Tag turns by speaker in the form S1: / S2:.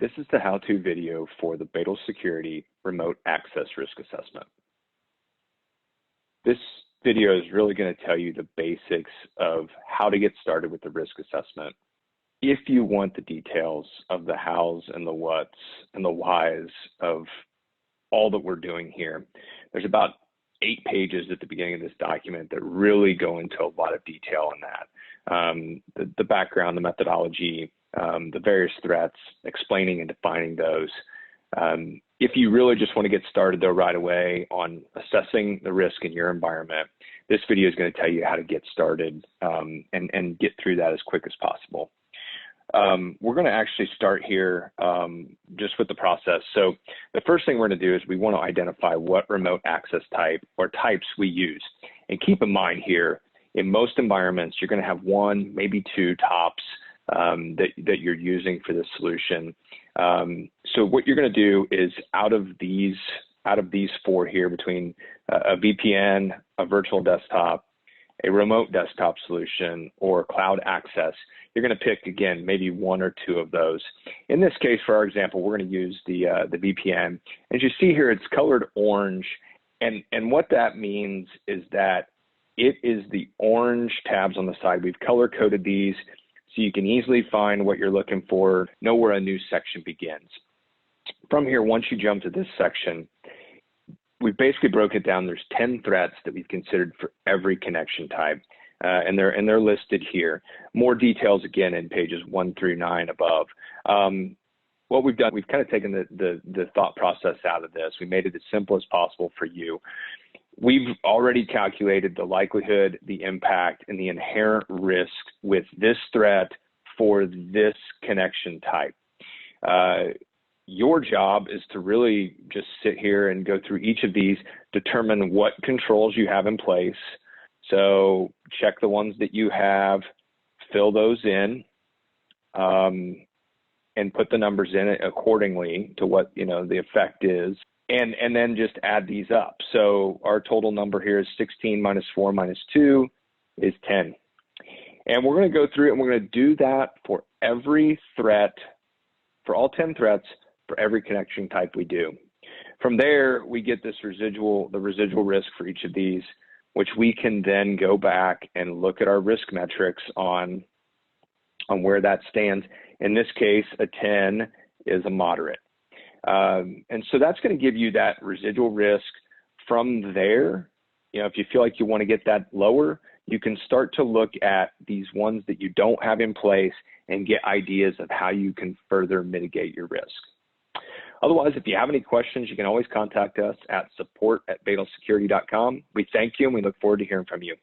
S1: This is the how-to video for the Bedel Security Remote Access Risk Assessment. This video is really going to tell you the basics of how to get started with the risk assessment. If you want the details of the hows and the whats and the whys of all that we're doing here, there's about 8 pages at the beginning of this document that really go into a lot of detail on that. The background, the methodology, the various threats, explaining and defining those. If you really just want to get started though right away on assessing the risk in your environment, this video is going to tell you how to get started and get through that as quick as possible. We're going to actually start here just with the process. So the first thing we're going to do is we want to identify what remote access type or types we use. And keep in mind here, in most environments, you're going to have 1, maybe 2 tops that you're using for this solution. So what you're going to do is out of these 4 here, between a VPN, a virtual desktop, a remote desktop solution, or cloud access, you're going to pick, again, maybe 1 or 2 of those. In this case, for our example, we're going to use the VPN. As you see here, it's colored orange. And what that means is that it is the orange tabs on the side. We've color coded these so you can easily find what you're looking for, know where a new section begins. From here, once you jump to this section, we basically broke it down. There's 10 threats that we've considered for every connection type, and they're listed here. More details again in pages 1 through 9 above. What we've done, we've kind of taken the thought process out of this. We made it as simple as possible for you. We've already calculated the likelihood, the impact, and the inherent risk with this threat for this connection type. Your job is to really just sit here and go through each of these, determine what controls you have in place. So check the ones that you have, fill those in, and put the numbers in it accordingly to what the effect is. And then just add these up. So our total number here is 16 minus 4 minus 2 is 10. And we're going to go through it and we're going to do that for every threat, for all 10 threats, for every connection type we do. From there, we get the residual risk for each of these, which we can then go back and look at our risk metrics on where that stands. In this case, a 10 is a moderate. And so that's going to give you that residual risk. From there, if you feel like you want to get that lower, you can start to look at these ones that you don't have in place and get ideas of how you can further mitigate your risk. Otherwise, if you have any questions, you can always contact us at support@bedelsecurity.com. We thank you and we look forward to hearing from you.